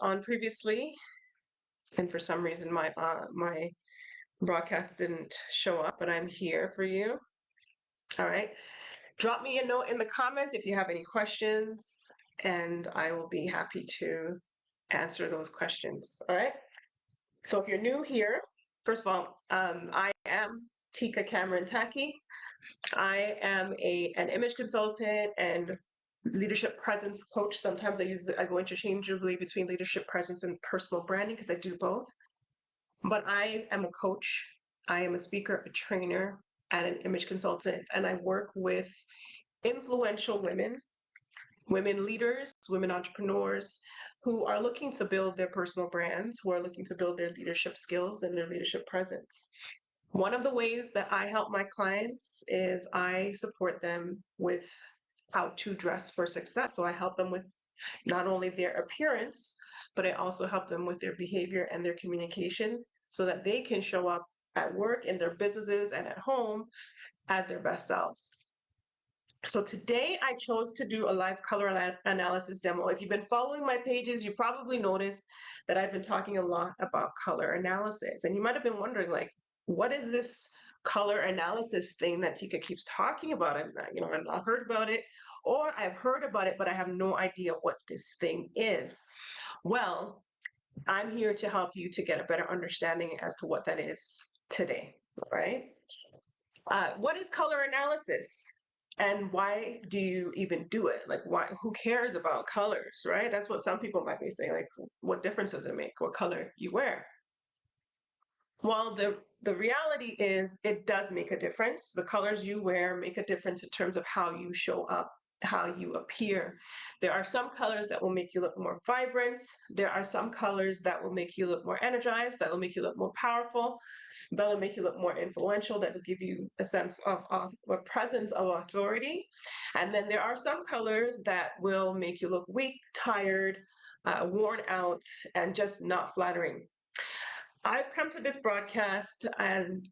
on previously, and for some reason my broadcast didn't show up, but I'm here for you. All right. Drop me a note in the comments if you have any questions, and I will be happy to answer those questions. All right. So if you're new here, first of all, I am Teca Cameron-Tackie. I am an image consultant and leadership presence coach. Sometimes I go interchangeably between leadership presence and personal branding because I do both. But I am a coach. I am a speaker, a trainer, and an image consultant, and I work with influential women, women leaders, women entrepreneurs who are looking to build their personal brands, who are looking to build their leadership skills and their leadership presence. One of the ways that I help my clients is I support them with how to dress for success. So I help them with not only their appearance, but I also help them with their behavior and their communication so that they can show up at work, in their businesses, and at home as their best selves. So today I chose to do a live color analysis demo. If you've been following my pages, you probably noticed that I've been talking a lot about color analysis. And you might have been wondering, like, what is this color analysis thing that Teca keeps talking about? I've not heard about it, or I've heard about it, but I have no idea what this thing is. Well, I'm here to help you to get a better understanding as to what that is today, right? What is color analysis? And why do you even do it? Like, why? Who cares about colors, right? That's what some people might be saying. Like, what difference does it make what color you wear? Well, the reality is it does make a difference. The colors you wear make a difference in terms of how you show up, how you appear. There are some colors that will make you look more vibrant. There are some colors that will make you look more energized, that will make you look more powerful, that will make you look more influential, that will give you a sense of a presence of authority. And then there are some colors that will make you look weak, tired, worn out, and just not flattering. I've come to this broadcast and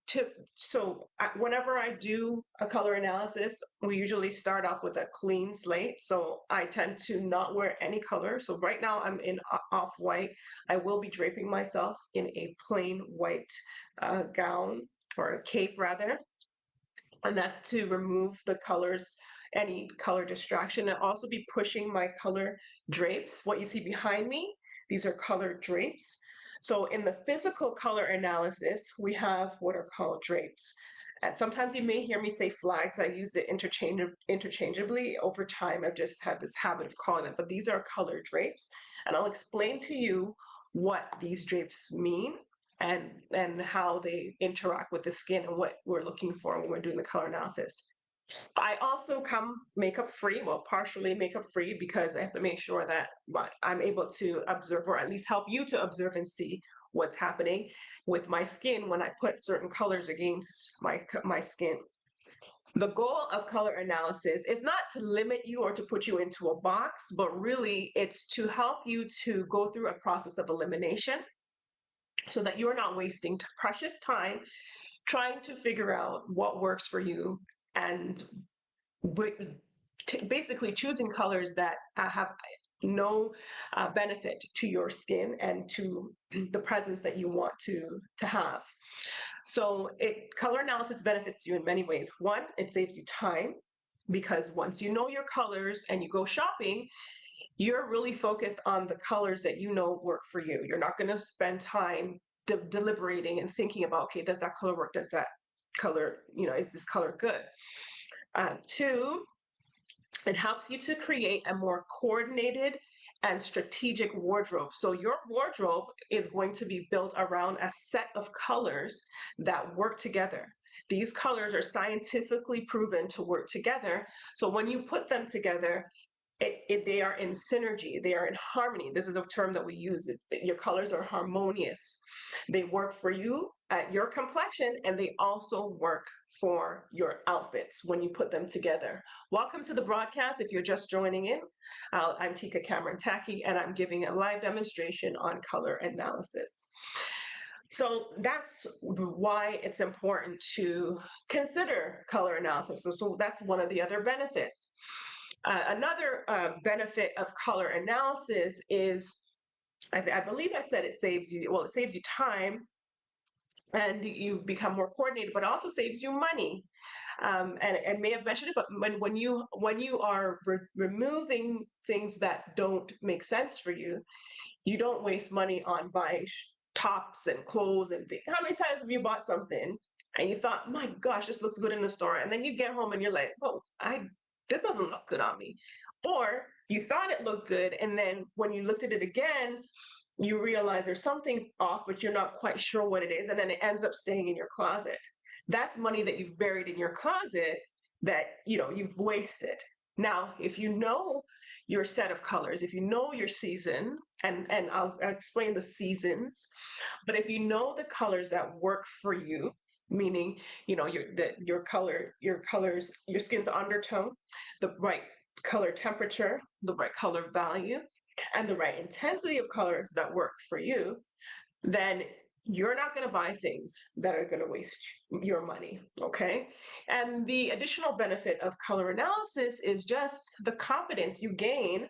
whenever I do a color analysis, we usually start off with a clean slate. So I tend to not wear any color. So right now I'm in off-white. I will be draping myself in a plain white gown, or a cape rather. And that's to remove the colors, any color distraction, and also be pushing my color drapes. What you see behind me, these are color drapes. So in the physical color analysis, we have what are called drapes. And sometimes you may hear me say flags. I use it interchangeably. Over time, I've just had this habit of calling them, but these are color drapes. And I'll explain to you what these drapes mean and how they interact with the skin and what we're looking for when we're doing the color analysis. I also come makeup free, well, partially makeup free, because I have to make sure that I'm able to observe, or at least help you to observe and see what's happening with my skin when I put certain colors against my skin. The goal of color analysis is not to limit you or to put you into a box, but really it's to help you to go through a process of elimination so that you're not wasting precious time trying to figure out what works for you, and basically choosing colors that have no benefit to your skin and to the presence that you want to have. So color analysis benefits you in many ways. One, it saves you time, because once you know your colors and you go shopping, you're really focused on the colors that you know work for you. You're not going to spend time deliberating and thinking about, okay, does that color work? Does that color, is this color good? Two, it helps you to create a more coordinated and strategic wardrobe. So your wardrobe is going to be built around a set of colors that work together. These colors are scientifically proven to work together. So when you put them together, they are in synergy, they are in harmony. This is a term that we use. Your colors are harmonious. They work for you at your complexion, and they also work for your outfits when you put them together. Welcome to the broadcast. If you're just joining in, I'm Teca Cameron-Tackie, and I'm giving a live demonstration on color analysis. So that's why it's important to consider color analysis. So that's one of the other benefits. Another benefit of color analysis is I believe I said it saves you, well, it saves you time and you become more coordinated, but it also saves you money. And I may have mentioned it, but when you are removing things that don't make sense for you don't waste money on buying tops and clothes and things. How many times have you bought something and you thought, my gosh, this looks good in the store, and then you get home and you're like, oh, I this doesn't look good on me, or you thought it looked good, and then when you looked at it again, you realize there's something off, but you're not quite sure what it is, and then it ends up staying in your closet. That's money that you've buried in your closet that you've wasted. Now, if you know your set of colors, if you know your season, and I'll explain the seasons, but if you know the colors that work for you, meaning your colors, your skin's undertone, the right color temperature, the right color value, and the right intensity of colors that work for you, then you're not going to buy things that are going to waste your money, okay? And the additional benefit of color analysis is just the confidence you gain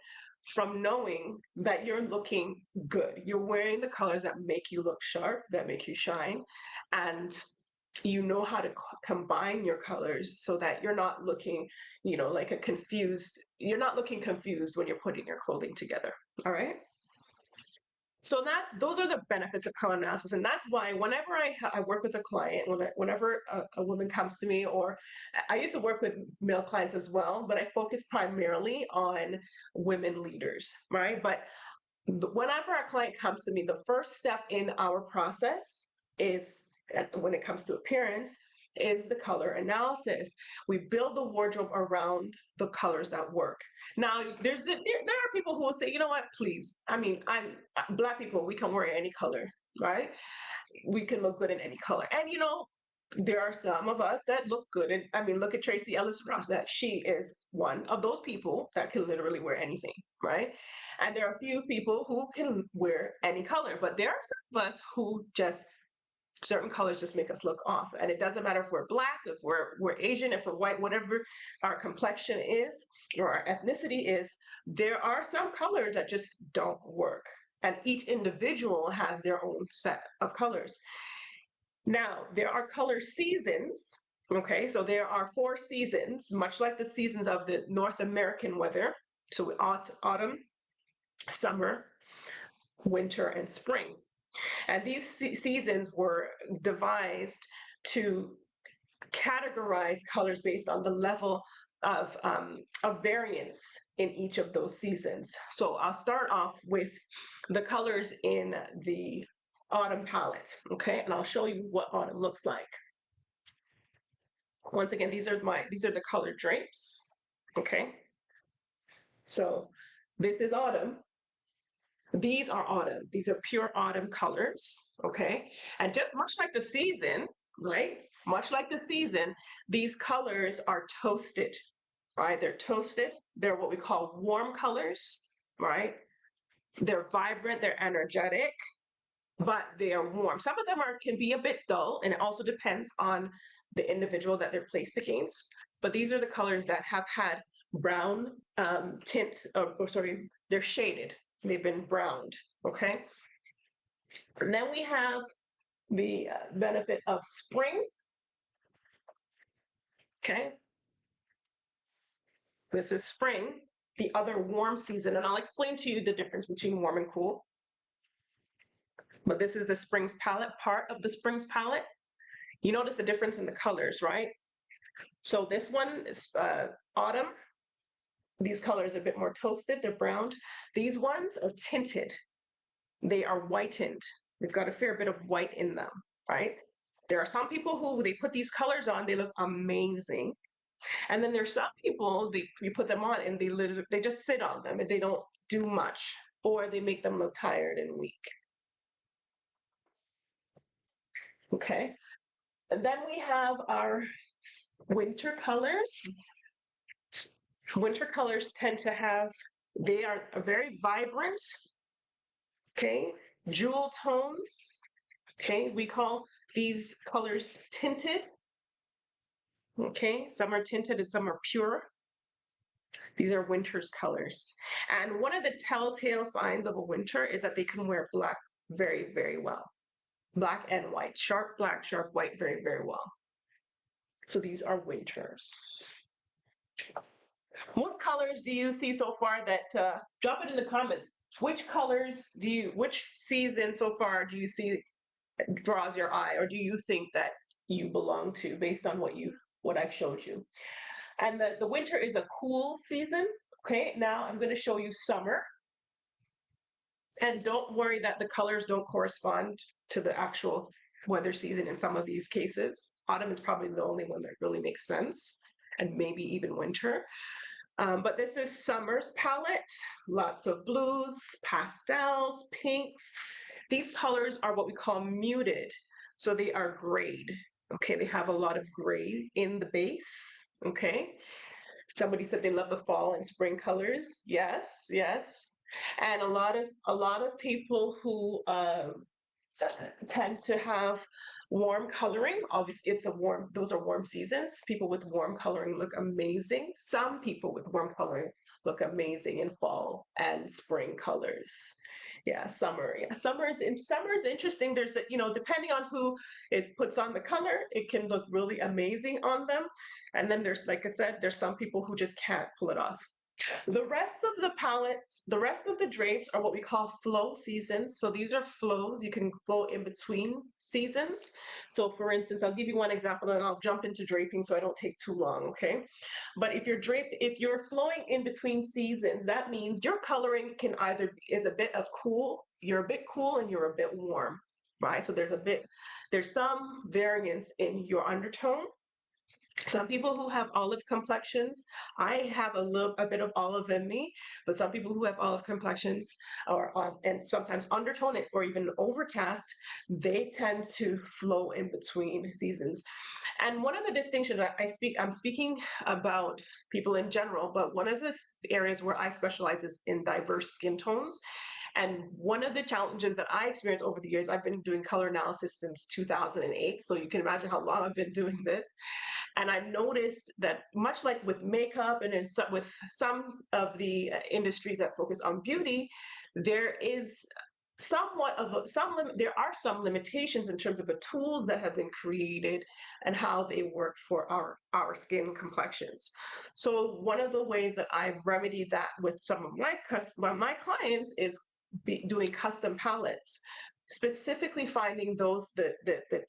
from knowing that you're looking good. You're wearing the colors that make you look sharp, that make you shine, and you know how to combine your colors so that you're not looking, like you're not looking confused when you're putting your clothing together, all right? So those are the benefits of color analysis, and that's why whenever I work with a client, whenever a woman comes to me, or I used to work with male clients as well, but I focus primarily on women leaders, right? But whenever a client comes to me, the first step in our process is, when it comes to appearance, is the color analysis. We build the wardrobe around the colors that work. Now, there are people who will say, you know what, please. I mean, Black people, we can wear any color, right? We can look good in any color. And there are some of us that look good. And I mean, look at Tracy Ellis Ross, that she is one of those people that can literally wear anything, right? And there are a few people who can wear any color, but there are some of us who just, certain colors just make us look off. And it doesn't matter if we're Black, if we're Asian, if we're white, whatever our complexion is or our ethnicity is, there are some colors that just don't work. And each individual has their own set of colors. Now, there are color seasons. Okay, so there are 4 seasons, much like the seasons of the North American weather. So autumn, summer, winter, and spring. And these seasons were devised to categorize colors based on the level of variance in each of those seasons. So I'll start off with the colors in the autumn palette, okay? And I'll show you what autumn looks like. Once again, these are the color drapes, okay? So this is autumn. These are autumn. These are pure autumn colors, okay? And just much like the season, right? Much like the season, these colors are toasted, right? They're toasted. They're what we call warm colors, right? They're vibrant, they're energetic, but they are warm. Some of them can be a bit dull, and it also depends on the individual that they're placed against. But these are the colors that have had brown tints, or sorry, they're shaded. They've been browned, okay? And then we have the benefit of spring, okay? This is spring, the other warm season, and I'll explain to you the difference between warm and cool. But this is the spring's palette, part of the spring's palette. You notice the difference in the colors, right? So this one is autumn. These colors are a bit more toasted, they're browned. These ones are tinted. They are whitened. They've got a fair bit of white in them, right? There are some people who, they put these colors on, they look amazing. And then there's some people, you put them on and they just sit on them and they don't do much, or they make them look tired and weak. Okay. And then we have our winter colors. Winter colors tend to have, they are very vibrant, okay, jewel tones. Okay, we call these colors tinted. Okay, some are tinted and some are pure. These are winter's colors. And one of the telltale signs of a winter is that they can wear black very, very well. Black and white, sharp black, sharp white, very, very well. So these are winters. What colors do you see so far that, drop it in the comments. Which colors which season so far do you see draws your eye, or do you think that you belong to based on what I've showed you? And the winter is a cool season. Okay, now I'm going to show you summer. And don't worry that the colors don't correspond to the actual weather season in some of these cases. Autumn is probably the only one that really makes sense, and maybe even winter. But this is summer's palette, lots of blues, pastels, pinks. These colors are what we call muted, so they are grayed. Okay, they have a lot of gray in the base. Okay, somebody said they love the fall and spring colors. Yes, yes. And a lot of people who tend to have warm coloring. Obviously, those are warm seasons. People with warm coloring look amazing. Some people with warm coloring look amazing in fall and spring colors. Yeah, summer. Yeah, summer is interesting. There's depending on who puts on the color, it can look really amazing on them. And then there's, like I said, there's some people who just can't pull it off. The rest of the palettes, the rest of the drapes are what we call flow seasons. So these are flows. You can flow in between seasons. So for instance, I'll give you one example and I'll jump into draping so I don't take too long, okay? But if you're flowing in between seasons, that means your coloring is a bit of cool, you're a bit cool and you're a bit warm, right? So there's some variance in your undertone. Some people who have olive complexions, I have a bit of olive in me, but some people who have olive complexions and sometimes undertone it or even overcast, they tend to flow in between seasons. And one of the distinctions I'm speaking about people in general, but one of the areas where I specialize is in diverse skin tones. And one of the challenges that I experienced over the years, I've been doing color analysis since 2008, so you can imagine how long I've been doing this. And I noticed that much like with makeup and with some of the industries that focus on beauty, there is there are some limitations in terms of the tools that have been created and how they work for our skin complexions. So one of the ways that I've remedied that with some of my clients is doing custom palettes, specifically finding the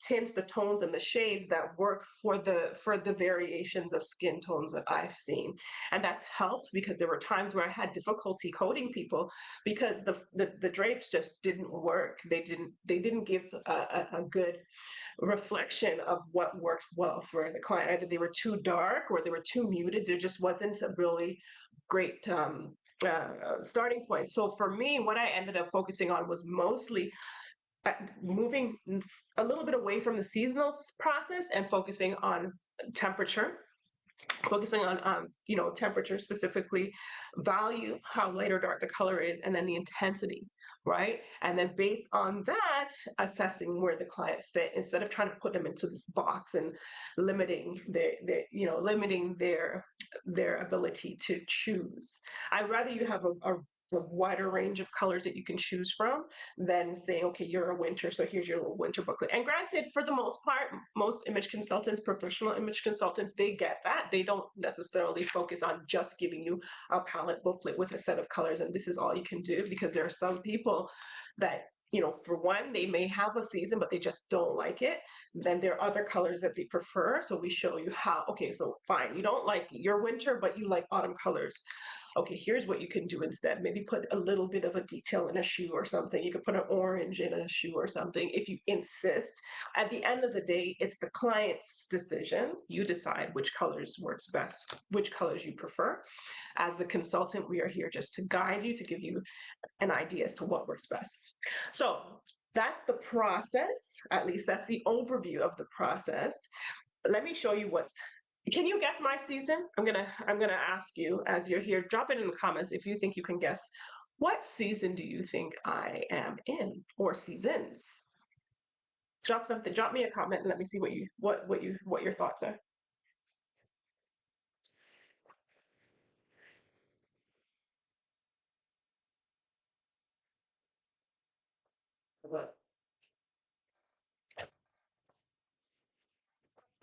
tints, the tones, and the shades that work for the variations of skin tones that I've seen. And that's helped because there were times where I had difficulty coding people because the drapes just didn't work. They didn't give a good reflection of what worked well for the client. Either they were too dark or they were too muted. There just wasn't a really great starting point. So for me, what I ended up focusing on was mostly moving a little bit away from the seasonal process and focusing on temperature, focusing on temperature, specifically value, how light or dark the color is, and then the intensity, right? And then based on that, assessing where the client fit instead of trying to put them into this box and limiting their ability to choose. I'd rather you have a wider range of colors that you can choose from than saying, okay, you're a winter, so here's your little winter booklet. And granted, for the most part, most image consultants, professional image consultants, they get that. They don't necessarily focus on just giving you a palette booklet with a set of colors and this is all you can do, because there are some people that, for one, they may have a season, but they just don't like it. Then there are other colors that they prefer. So we show you how, okay, so fine, you don't like your winter, but you like autumn colors. Okay, here's what you can do instead. Maybe put a little bit of a detail in a shoe or something. You could put an orange in a shoe or something if you insist. At the end of the day, it's the client's decision. You decide which colors works best, which colors you prefer. As a consultant, we are here just to guide you, to give you an idea as to what works best. So that's the process. At least that's the overview of the process. Let me show you can you guess my season? I'm gonna ask you as you're here, drop it in the comments if you think you can guess. What season do you think I am in, or seasons? Drop me a comment and let me see what your thoughts are.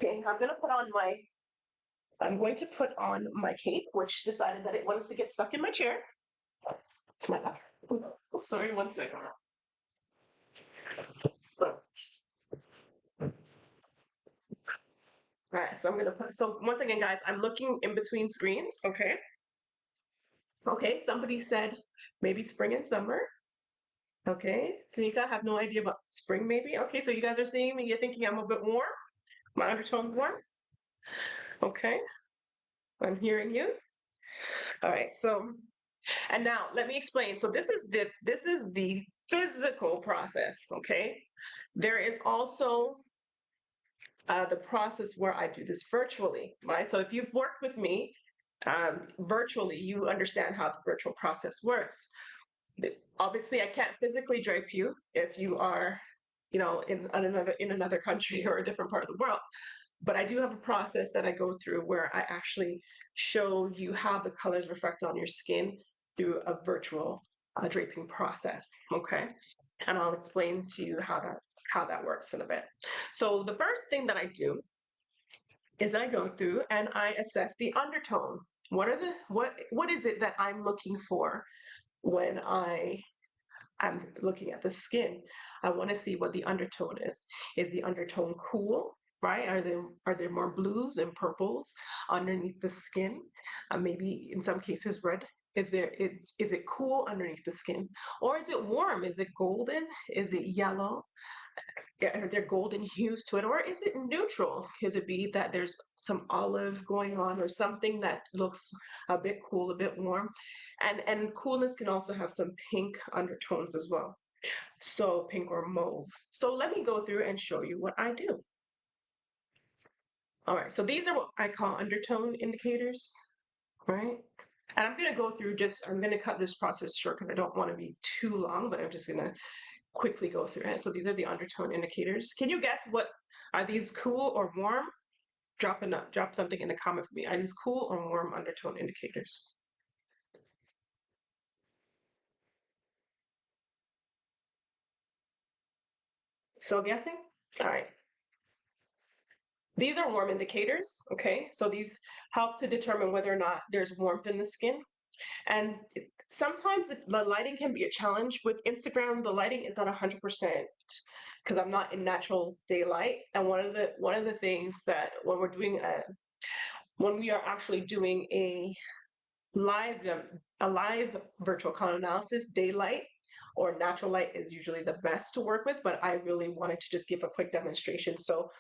Okay, I'm going to put on my cape, which decided that it wanted to get stuck in my chair. It's my lap. Oh, sorry, one second. All right, so I'm gonna put, so once again, guys, I'm looking in between screens, okay? Okay, somebody said maybe spring and summer. Okay, Tanika, I have no idea about spring maybe. Okay, so you guys are seeing me, you're thinking I'm a bit warm, my undertone warm. Okay, I'm hearing you. All right, so, and now let me explain. So this is the physical process, okay? There is also the process where I do this virtually, right? So if you've worked with me virtually, you understand how the virtual process works. Obviously, I can't physically drape you if you are, in another country or a different part of the world. But I do have a process that I go through where I actually show you how the colors reflect on your skin through a virtual draping process. Okay, and I'll explain to you how that works in a bit. So the first thing that I do is I go through and I assess the undertone. What is it that I'm looking for when I'm looking at the skin? I want to see what the undertone is. Is the undertone cool? Right? Are there more blues and purples underneath the skin? Maybe in some cases red. Is it cool underneath the skin? Or is it warm? Is it golden? Is it yellow? Are there golden hues to it, or is it neutral? Could it be that there's some olive going on or something that looks a bit cool, a bit warm? And coolness can also have some pink undertones as well. So pink or mauve. So let me go through and show you what I do. All right, so these are what I call undertone indicators, right? And I'm gonna go through I'm gonna cut this process short because I don't want to be too long, but I'm just gonna quickly go through it. So these are the undertone indicators. Can you guess what are these, cool or warm? Drop something in the comment for me. Are these cool or warm undertone indicators? Still guessing? All right. These are warm indicators, okay? So these help to determine whether or not there's warmth in the skin. And sometimes the lighting can be a challenge. With Instagram, the lighting is not 100% because I'm not in natural daylight. And one of the things that when we are actually doing live a live virtual color analysis, daylight or natural light is usually the best to work with, but I really wanted to just give a quick demonstration. So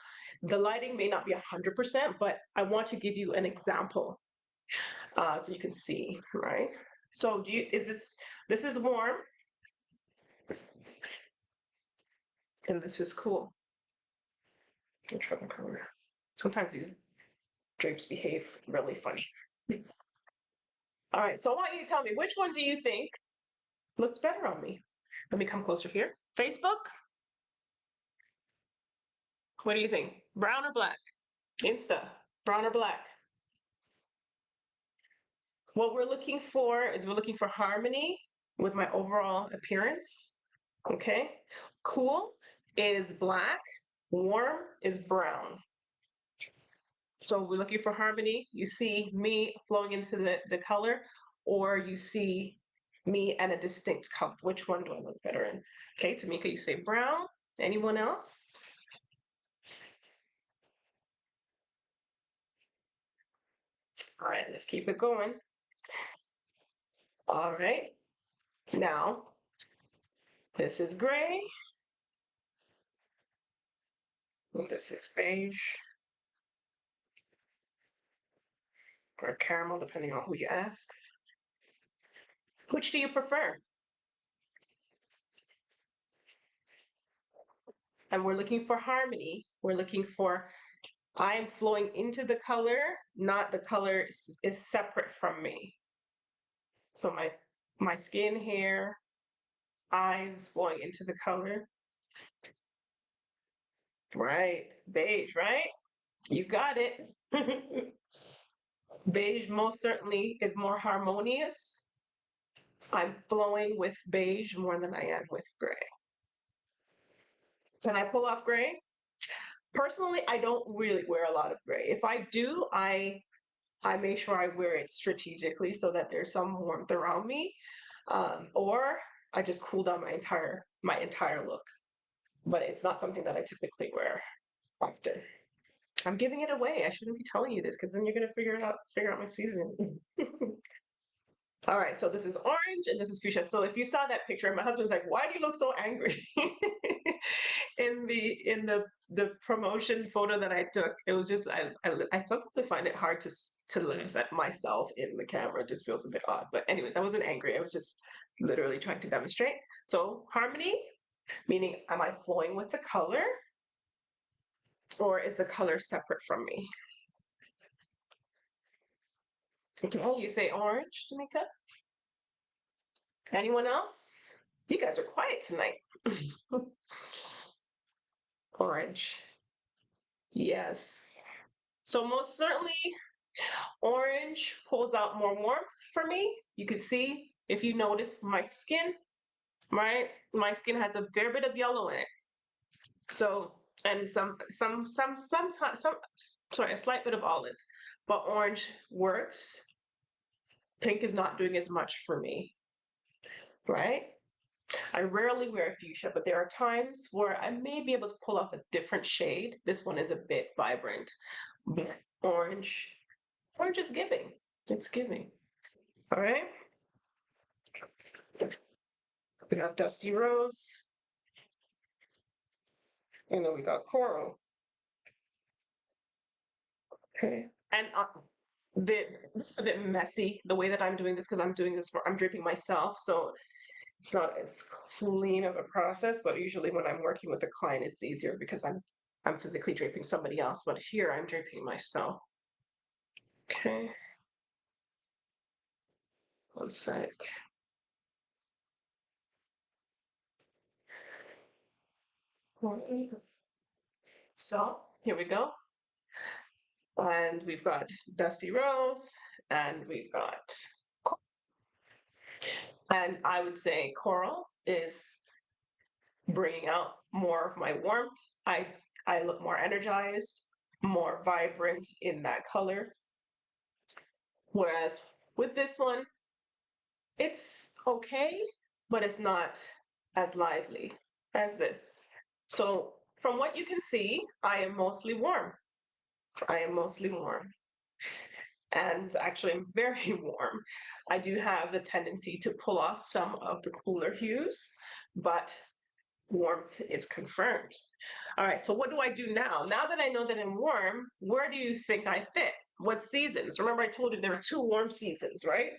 the lighting may not be 100%, but I want to give you an example so you can see, right? So this is warm and this is cool. I'm trying to cover. Sometimes these drapes behave really funny. All right, so I want you to tell me, which one do you think looks better on me? Let me come closer here. Facebook, what do you think? Brown or black? Insta, brown or black? What we're looking for is we're looking for harmony with my overall appearance. Okay. Cool is black, warm is brown. So we're looking for harmony. You see me flowing into the color, or you see me and a distinct color. Which one do I look better in? Okay, Tamika, you say brown. Anyone else? All right, let's keep it going. All right. Now, this is gray. This is beige or caramel, depending on who you ask. Which do you prefer? And we're looking for harmony. We're looking for, I am flowing into the color, not the color is separate from me. So my skin, hair, eyes flowing into the color. Right, beige, right? You got it. Beige most certainly is more harmonious. I'm flowing with beige more than I am with gray. Can I pull off gray? Personally, I don't really wear a lot of gray. If I do, I make sure I wear it strategically so that there's some warmth around me, or I just cool down my entire look. But it's not something that I typically wear often. I'm giving it away. I shouldn't be telling you this because then you're gonna figure out my season. All right, so this is orange and this is fuchsia. So if you saw that picture, my husband's like, "Why do you look so angry?" In the promotion photo that I took, it was just I sometimes find it hard to laugh at myself in the camera. It just feels a bit odd. But anyways, I wasn't angry. I was just literally trying to demonstrate. So harmony, meaning am I flowing with the color, or is the color separate from me? Okay, you say orange, Tamika. Anyone else? You guys are quiet tonight. Orange. Yes. So most certainly orange pulls out more warmth for me. You can see if you notice my skin, right? My skin has a fair bit of yellow in it. So and some sorry, a slight bit of olive. But orange works. Pink is not doing as much for me, right? I rarely wear fuchsia, but there are times where I may be able to pull off a different shade. This one is a bit vibrant, but orange is giving. It's giving. All right. We got Dusty Rose, and then we got Coral. Okay. And the this is a bit messy the way that I'm doing this because I'm draping myself, so it's not as clean of a process. But usually when I'm working with a client, it's easier because I'm physically draping somebody else. But here I'm draping myself. Okay. One sec. So here we go. And we've got Dusty Rose, and we've got, and I would say Coral is bringing out more of my warmth. I look more energized, more vibrant in that color. Whereas with this one, it's okay, but it's not as lively as this. So from what you can see, I am mostly warm. I am mostly warm. And actually I'm very warm. I do have the tendency to pull off some of the cooler hues, but warmth is confirmed. All right, so what do I do now? Now that I know that I'm warm, where do you think I fit? What seasons? Remember I told you there are two warm seasons, right?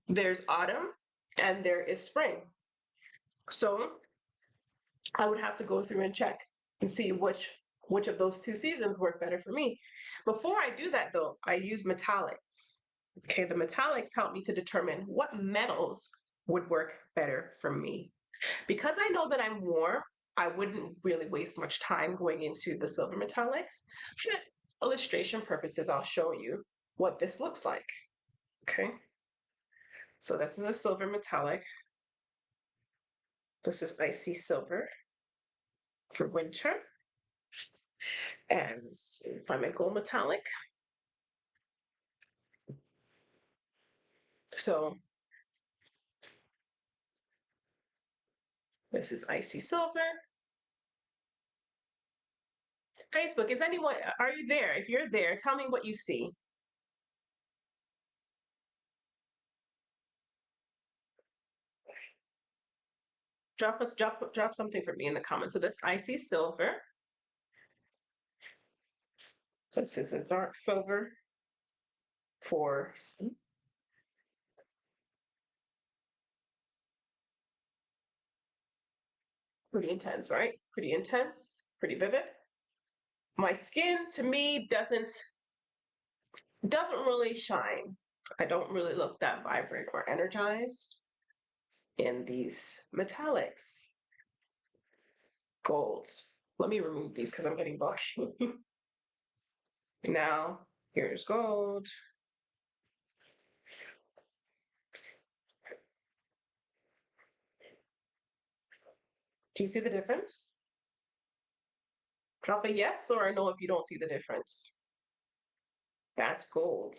There's autumn and there is spring. So I would have to go through and check and see which of those two seasons work better for me. Before I do that though, I use metallics. Okay, the metallics help me to determine what metals would work better for me. Because I know that I'm warm, I wouldn't really waste much time going into the silver metallics. For illustration purposes, I'll show you what this looks like. Okay, so this is a silver metallic. This is icy silver for winter. And if I'm a gold metallic, so this is icy silver. Facebook, is anyone, are you there? If you're there, tell me what you see. Drop something for me in the comments. So this icy silver. So this is a dark silver for pretty intense, right? Pretty intense, pretty vivid. My skin to me doesn't really shine. I don't really look that vibrant or energized in these metallics. Golds. Let me remove these because I'm getting bushy. Now, here's gold. Do you see the difference? Drop a yes or a no if you don't see the difference. That's gold.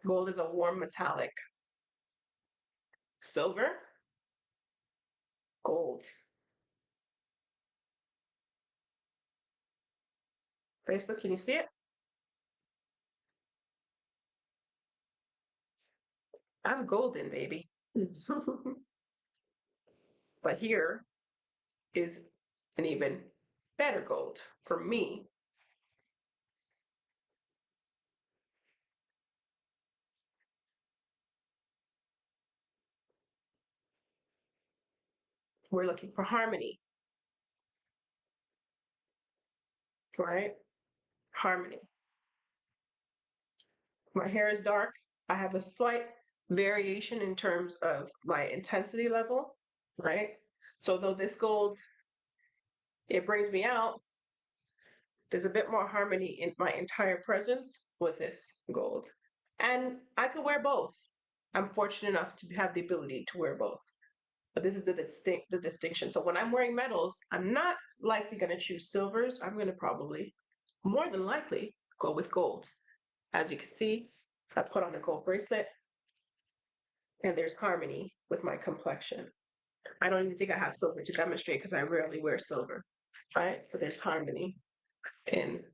Gold is a warm metallic. Silver, gold. Facebook, can you see it? I'm golden, baby. But here is an even better gold for me. We're looking for harmony, right? Harmony. My hair is dark. I have a slight variation in terms of my intensity level, right? So though this gold, it brings me out, there's a bit more harmony in my entire presence with this gold. And I could wear both. I'm fortunate enough to have the ability to wear both. But this is the distinction. So when I'm wearing metals, I'm not likely going to choose silvers. I'm going to probably, more than likely, go with gold. As you can see, I put on a gold bracelet and there's harmony with my complexion. I don't even think I have silver to demonstrate because I rarely wear silver, right? But there's harmony in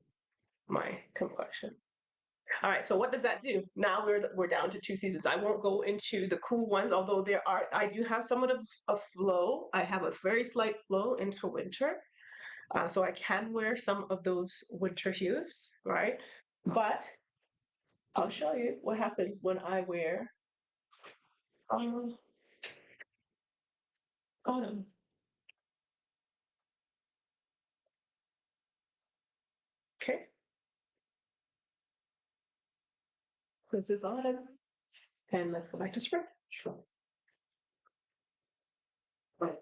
my complexion. All right, so what does that do? Now we're down to two seasons. I won't go into the cool ones, although I do have somewhat of a flow. I have a very slight flow into winter. So I can wear some of those winter hues, right? But I'll show you what happens when I wear um, autumn. Okay, this is autumn. And let's go back to spring. Sure. Right.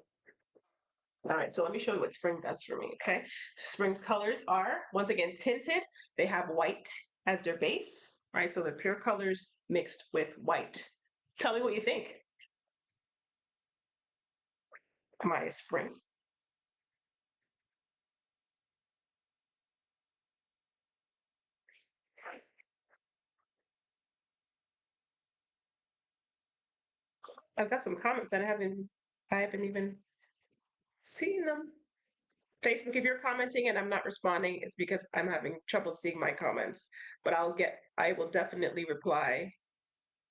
All right, so let me show you what spring does for me, okay? Spring's colors are, once again, tinted. They have white as their base, right? So they're pure colors mixed with white. Tell me what you think. My spring. I've got some comments that I haven't even seen them. Facebook, if you're commenting and I'm not responding, it's because I'm having trouble seeing my comments. But I will definitely reply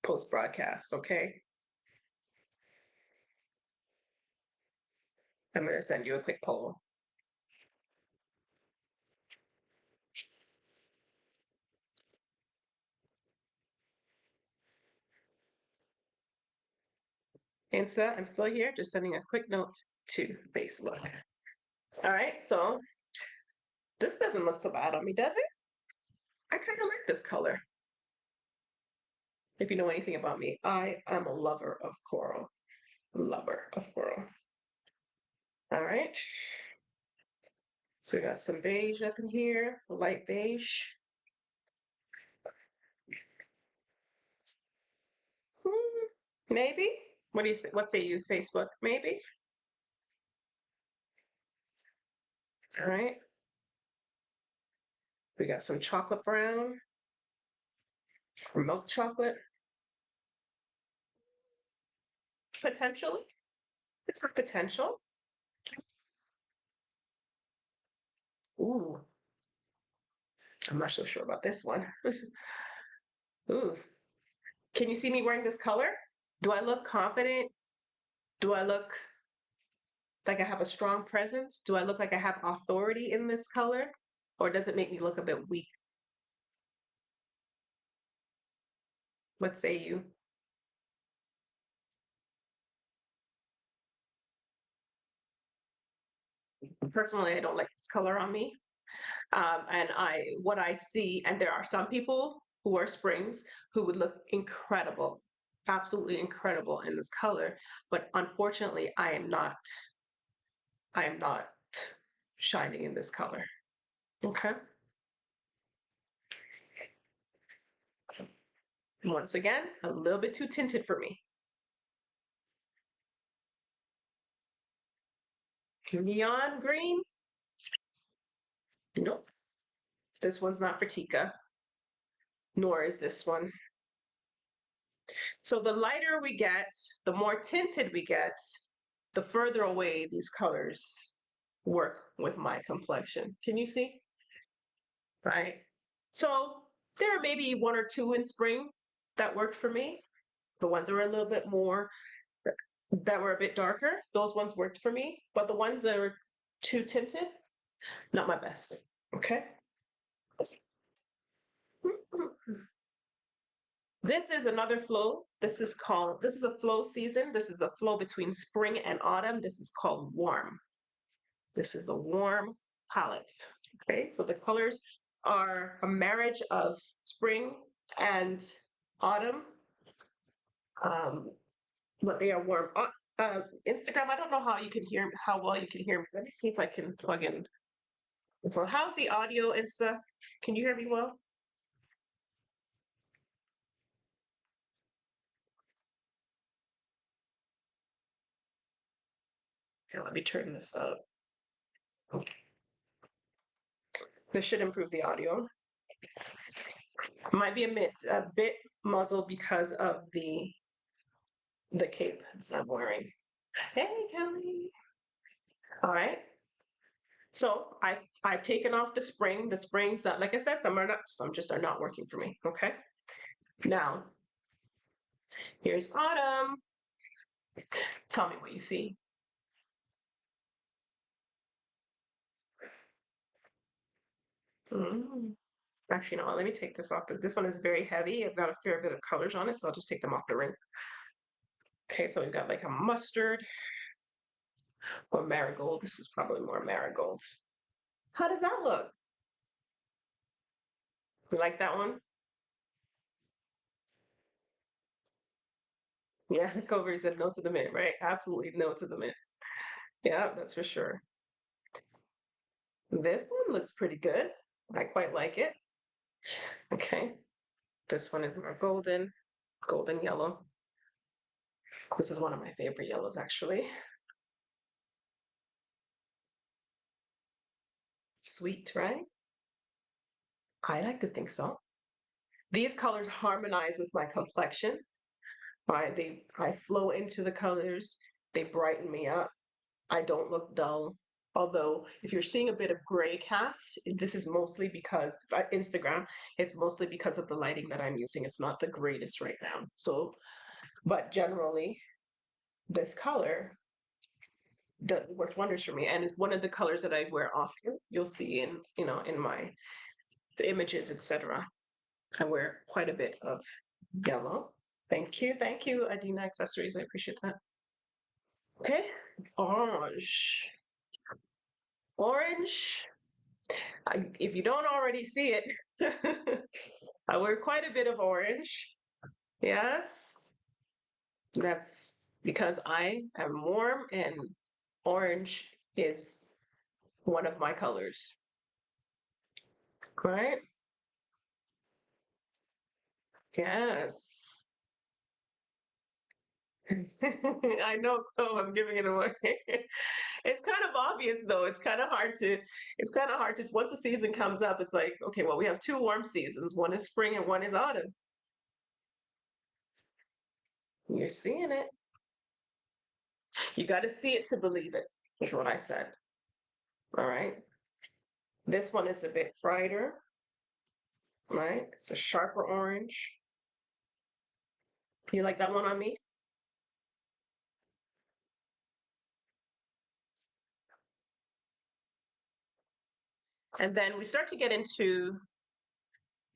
post broadcast, okay? I'm gonna send you a quick poll. Insta, I'm still here, just sending a quick note to Facebook. All right, so this doesn't look so bad on me, does it? I kind of like this color. If you know anything about me, I am a lover of coral. Lover of coral. All right. So we got some beige up in here, light beige. Maybe. What do you say? What say you, Facebook? Maybe. All right. We got some chocolate brown or milk chocolate. Potentially. It's a potential. Ooh, I'm not so sure about this one. Ooh. Can you see me wearing this color? Do I look confident? Do I look like I have a strong presence? Do I look like I have authority in this color? Or does it make me look a bit weak? What say you? Personally, I don't like this color on me. And what I see, and there are some people who are springs who would look incredible, absolutely incredible in this color. But unfortunately, I am not shining in this color. Okay. Once again, a little bit too tinted for me. Neon green? Nope. This one's not for Teca, nor is this one. So the lighter we get, the more tinted we get, the further away these colors work with my complexion. Can you see? Right? So there are maybe one or two in spring that worked for me. The ones that were a little bit more, that were a bit darker, those ones worked for me. But the ones that were too tinted, not my best. Okay. This is another flow. This is a flow season. This is a flow between spring and autumn. This is called warm. This is the warm palette. Okay, so the colors are a marriage of spring and autumn, but they are warm. Instagram, I don't know how you can hear, how well you can hear me. Let me see if I can plug in. So how's the audio, Insta? Can you hear me well? Okay, let me turn this up. Okay. This should improve the audio. Might be a bit muzzled because of the cape that I'm wearing. Hey, Kelly. All right. So I've taken off the spring. The springs that, like I said, some are not, some just are not working for me. Okay. Now here's autumn. Tell me what you see. Mm. Actually, no. Let me take this off. This one is very heavy. I've got a fair bit of colors on it, so I'll just take them off the ring. Okay, so we've got like a mustard or marigold. This is probably more marigold. How does that look? You like that one? Yeah, Culver said no to the mint, right? Absolutely no to the mint. Yeah, that's for sure. This one looks pretty good. I quite like it. Okay, this one is more golden, golden yellow. This is one of my favorite yellows, actually. Sweet, right? I like to think so. These colors harmonize with my complexion. Right? I flow into the colors. They brighten me up. I don't look dull. Although, if you're seeing a bit of gray cast, this is mostly because Instagram, it's mostly because of the lighting that I'm using. It's not the greatest right now. So, but generally, this color works wonders for me, and is one of the colors that I wear often. You'll see in in my images, etc. I wear quite a bit of yellow. Thank you, Adina Accessories. I appreciate that. Okay, orange. Orange, if you don't already see it, I wear quite a bit of orange. Yes, that's because I am warm and orange is one of my colors, right? Yes. I know, Chloe, I'm giving it away. It's kind of obvious though. It's kind of hard to, once the season comes up, it's like, okay, well, we have two warm seasons. One is spring and one is autumn. You're seeing it. You got to see it to believe it, is what I said. All right. This one is a bit brighter, right? It's a sharper orange. You like that one on me? And then we start to get into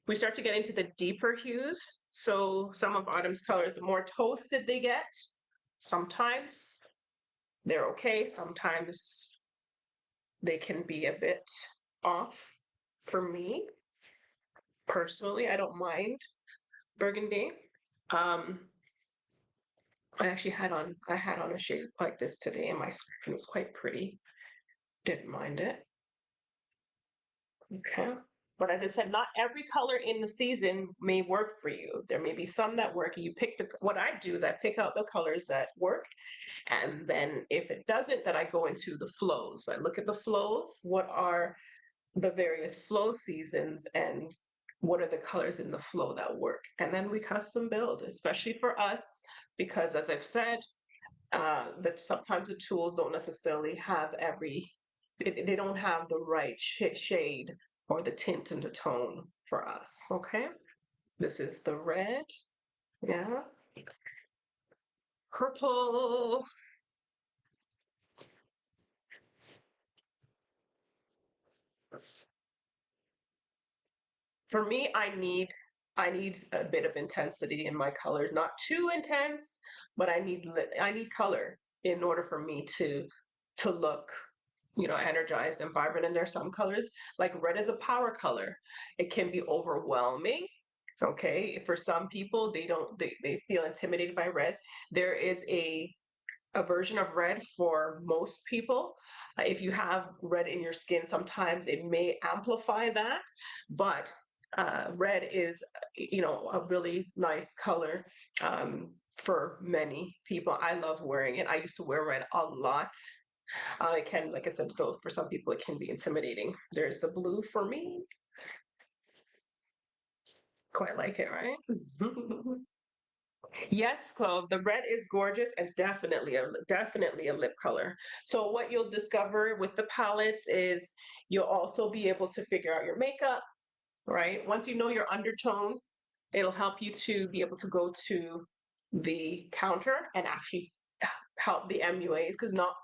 the deeper hues. So some of autumn's colors, the more toasted they get, sometimes they're okay. Sometimes they can be a bit off. For me personally, I don't mind burgundy. Um, I had on a shade like this today, and my skin was quite pretty. Didn't mind it. Okay. But as I said, not every color in the season may work for you. There may be some that work. You pick what I do is I pick out the colors that work. And then if it doesn't, then I go into the flows. I look at the flows. What are the various flow seasons and what are the colors in the flow that work? And then we custom build, especially for us, because as I've said, that sometimes the tools don't necessarily have they don't have the right shade or the tint and the tone for us. Okay, this is the red. Yeah, purple. For me, I need a bit of intensity in my colors, not too intense, but I need color in order for me to look, energized and vibrant. And there's some colors like red is a power color. It can be overwhelming. Okay, for some people, they feel intimidated by red. There is a version of red for most people. If you have red in your skin, sometimes it may amplify that, but red is, a really nice color for many people. I love wearing it. I used to wear red a lot. It can, like I said, though, for some people, it can be intimidating. There's the blue for me. Quite like it, right? Yes, Clove. The red is gorgeous and definitely a lip color. So what you'll discover with the palettes is you'll also be able to figure out your makeup, right? Once you know your undertone, it'll help you to be able to go to the counter and actually help the MUAs, because not,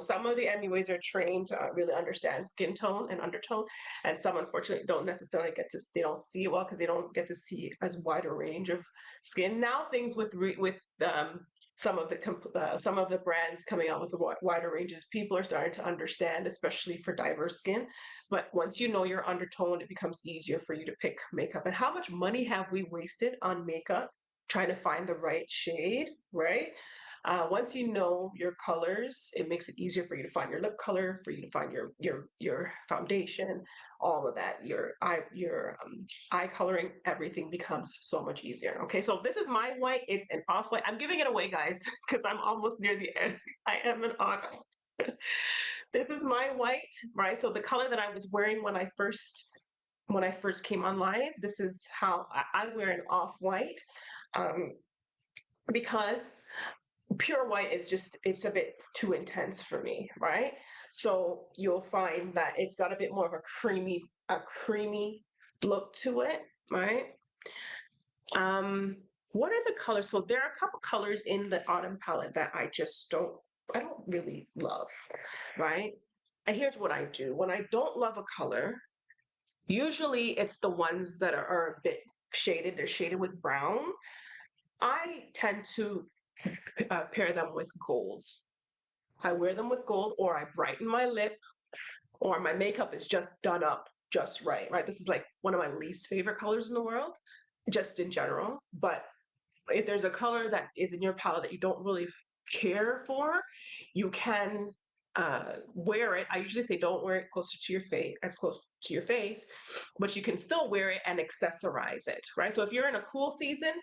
some of the MUAs are trained to really understand skin tone and undertone, and some unfortunately don't necessarily they don't see it well because they don't get to see as wide a range of skin. Now things with some of the brands coming out with the wider ranges, people are starting to understand, especially for diverse skin. But once you know your undertone, it becomes easier for you to pick makeup. And how much money have we wasted on makeup trying to find the right shade, right? Once you know your colors, it makes it easier for you to find your lip color, for you to find your foundation, all of that. Your eye coloring, everything becomes so much easier. Okay, so this is my white. It's an off white. I'm giving it away, guys, because I'm almost near the end. I am an auto. This is my white, right? So the color that I was wearing when I first came online, this is how I wear an off white. Um, because pure white is just, it's a bit too intense for me, right? So you'll find that it's got a bit more of a creamy look to it, right? Um, what are the colors? So there are a couple colors in the autumn palette that I don't really love, right? And here's what I do. When I don't love a color, usually it's the ones that are a bit shaded. They're shaded with brown. I tend to pair them with gold. I wear them with gold, or I brighten my lip, or my makeup is just done up just right, right? This is like one of my least favorite colors in the world, just in general. But if there's a color that is in your palette that you don't really care for, you can wear it. I usually say don't wear it closer to your face, as close to your face, but you can still wear it and accessorize it, right? So if you're in a cool season,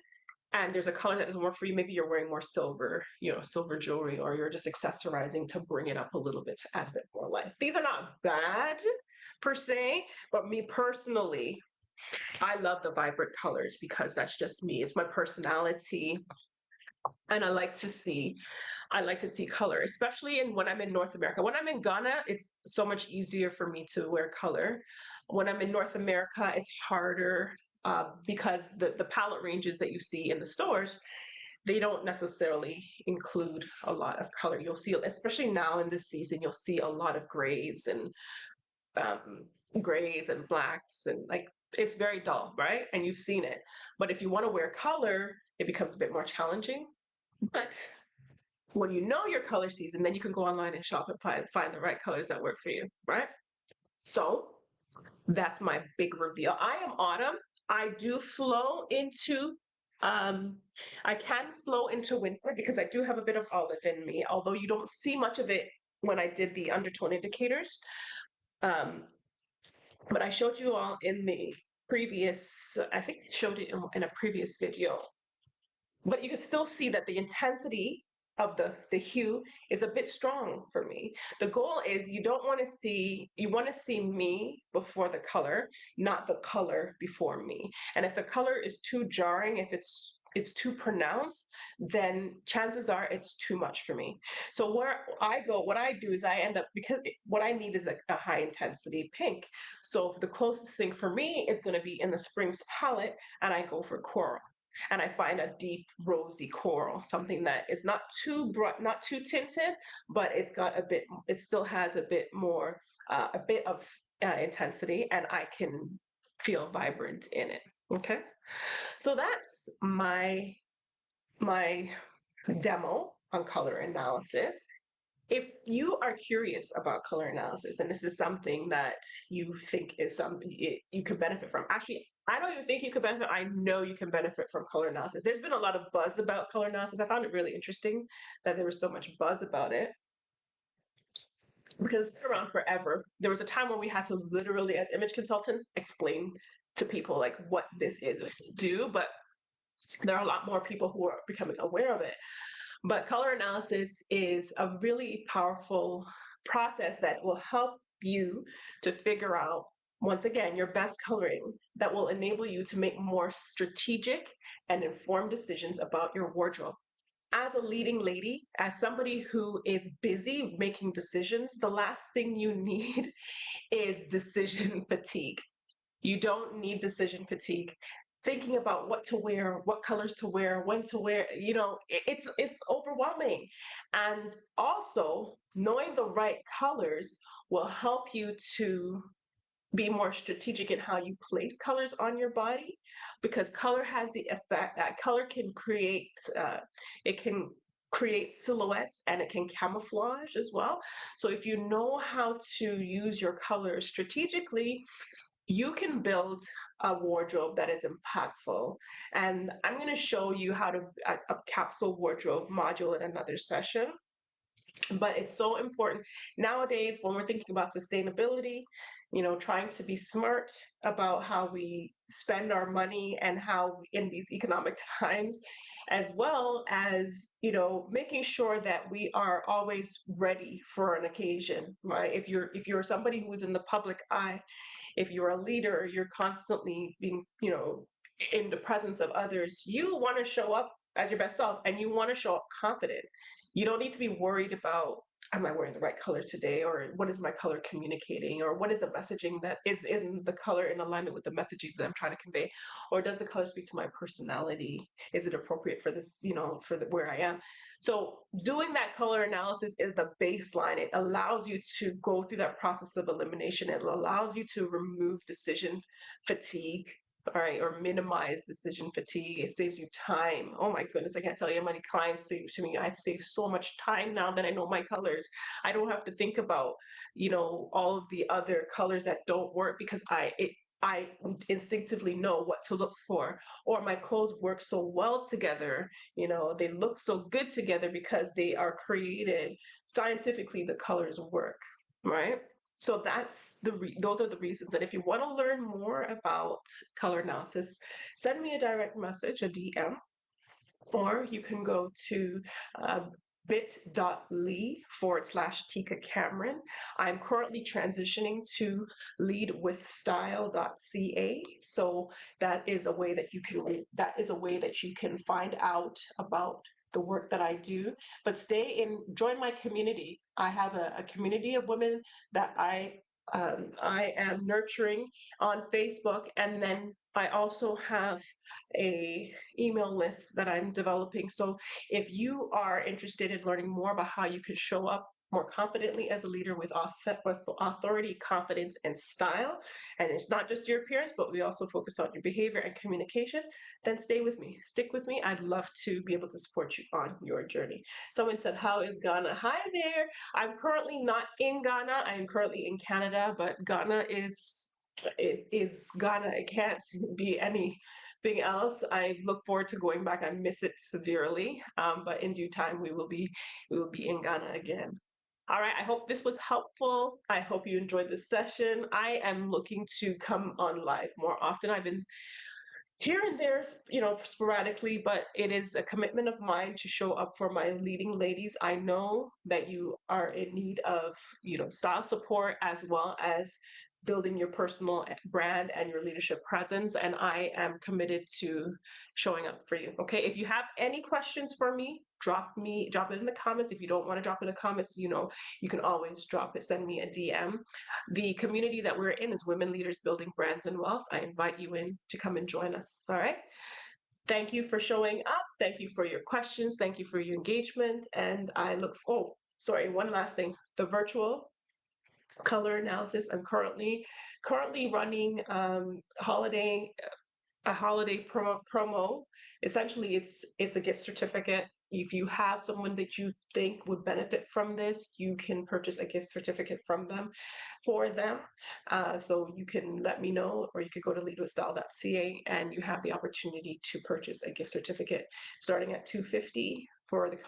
and there's a color that doesn't work for you, maybe you're wearing more silver, silver jewelry, or you're just accessorizing to bring it up a little bit to add a bit more life. These are not bad per se, but me personally, I love the vibrant colors because that's just me. It's my personality. And I like to see color, especially when I'm in North America. When I'm in Ghana, it's so much easier for me to wear color. When I'm in North America, it's harder because the palette ranges that you see in the stores, they don't necessarily include a lot of color. You'll see, especially now in this season, you'll see a lot of um, grays and blacks, and like it's very dull, right? And you've seen it. But if you want to wear color, it becomes a bit more challenging. But when you know your color season, then you can go online and shop and find the right colors that work for you, right? So that's my big reveal. I am autumn. I do flow into I can flow into winter because I do have a bit of olive in me, although you don't see much of it when I did the undertone indicators. Um, But I showed you all in the previous, I think I showed it in a previous video, but you can still see that the intensity of the hue is a bit strong for me. The goal is you don't want to see, you want to see me before the color, not the color before me. And if the color is too jarring, if it's too pronounced, then chances are it's too much for me. So where I go, what I do is I end up, because what I need is a high intensity pink. So the closest thing for me is going to be in the Springs palette, and I go for coral. And I find a deep rosy coral, something that is not too bright, not too tinted, but it's got a bit, it still has a bit more, a bit of intensity, and I can feel vibrant in it. Okay, so that's my demo on color analysis. If you are curious about color analysis, and this is something that you think is something you could benefit from, actually, I don't even think you could benefit. I know you can benefit from color analysis. There's been a lot of buzz about color analysis. I found it really interesting that there was so much buzz about it because it's been around forever. There was a time where we had to literally, as image consultants, explain to people like what this is do, but there are a lot more people who are becoming aware of it. But color analysis is a really powerful process that will help you to figure out, once again, your best coloring that will enable you to make more strategic and informed decisions about your wardrobe. As a leading lady, as somebody who is busy making decisions, the last thing you need is decision fatigue. You don't need decision fatigue. Thinking about what to wear, what colors to wear, when to wear, it's overwhelming. And also, knowing the right colors will help you to be more strategic in how you place colors on your body, because color has the effect that color can create, it can create silhouettes, and it can camouflage as well. So if you know how to use your colors strategically, you can build a wardrobe that is impactful. And I'm going to show you how to a capsule wardrobe module in another session. But it's so important nowadays when we're thinking about sustainability, trying to be smart about how we spend our money and how in these economic times, as well as, making sure that we are always ready for an occasion, right? If you're somebody who is in the public eye, if you're a leader, you're constantly being, in the presence of others, you want to show up as your best self, and you want to show up confident. You don't need to be worried about, am I wearing the right color today? Or what is my color communicating? Or what is the messaging that is in the color in alignment with the messaging that I'm trying to convey? Or does the color speak to my personality? Is it appropriate for this, where I am? So doing that color analysis is the baseline. It allows you to go through that process of elimination. It allows you to remove decision fatigue, all right, or minimize decision fatigue. It saves you time. Oh my goodness, I can't tell you how many clients say to me, I've saved so much time now that I know my colors. I don't have to think about, all of the other colors that don't work, because I instinctively know what to look for, or my clothes work so well together, they look so good together because they are created scientifically, the colors work, right? So those are the reasons. And if you want to learn more about color analysis, send me a direct message, a DM, or you can go to uh, bit.ly/Teca Cameron. I'm currently transitioning to leadwithstyle.ca. So that is a way that you can find out about the work that I do. But join my community. I have a community of women that I am nurturing on Facebook, and then I also have a email list that I'm developing. So if you are interested in learning more about how you can show up more confidently as a leader with authority, confidence, and style, and it's not just your appearance, but we also focus on your behavior and communication, then stay with me. Stick with me. I'd love to be able to support you on your journey. Someone said, how is Ghana? Hi there. I'm currently not in Ghana. I am currently in Canada, but Ghana is Ghana. It can't be anything else. I look forward to going back. I miss it severely, but in due time we will be in Ghana again. All right, I hope this was helpful. I hope you enjoyed this session. I am looking to come on live more often. I've been here and there, sporadically, but it is a commitment of mine to show up for my leading ladies. I know that you are in need of, style support as well as building your personal brand and your leadership presence. And I am committed to showing up for you. Okay. If you have any questions for me, drop it in the comments. If you don't want to drop it in the comments, you can always send me a DM. The community that we're in is Women Leaders Building Brands and Wealth. I invite you in to come and join us. All right. Thank you for showing up. Thank you for your questions. Thank you for your engagement. And I sorry, one last thing. The virtual color analysis, I'm currently running a holiday promo. Essentially, it's a gift certificate. If you have someone that you think would benefit from this, you can purchase a gift certificate for them. So you can let me know, or you could go to leadwithstyle.ca and you have the opportunity to purchase a gift certificate starting at $250 for the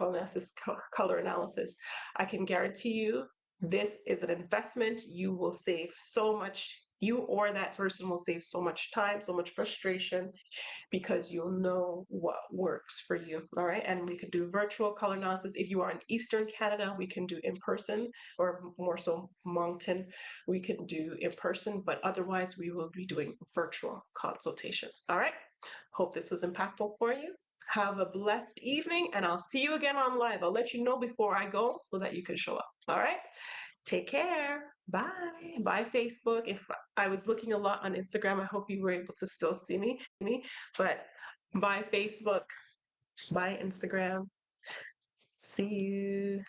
color analysis. I can guarantee you this is an investment. You will save so much. You or that person will save so much time, so much frustration, because you'll know what works for you. All right. And we could do virtual color analysis. If you are in Eastern Canada, we can do in person, or more so Moncton, we can do in person, but otherwise we will be doing virtual consultations. All right. Hope this was impactful for you. Have a blessed evening, and I'll see you again on live. I'll let you know before I go so that you can show up. All right. Take care. Bye. Bye, Facebook. If I was looking a lot on Instagram, I hope you were able to still see me. But bye, Facebook. Bye, Instagram. See you.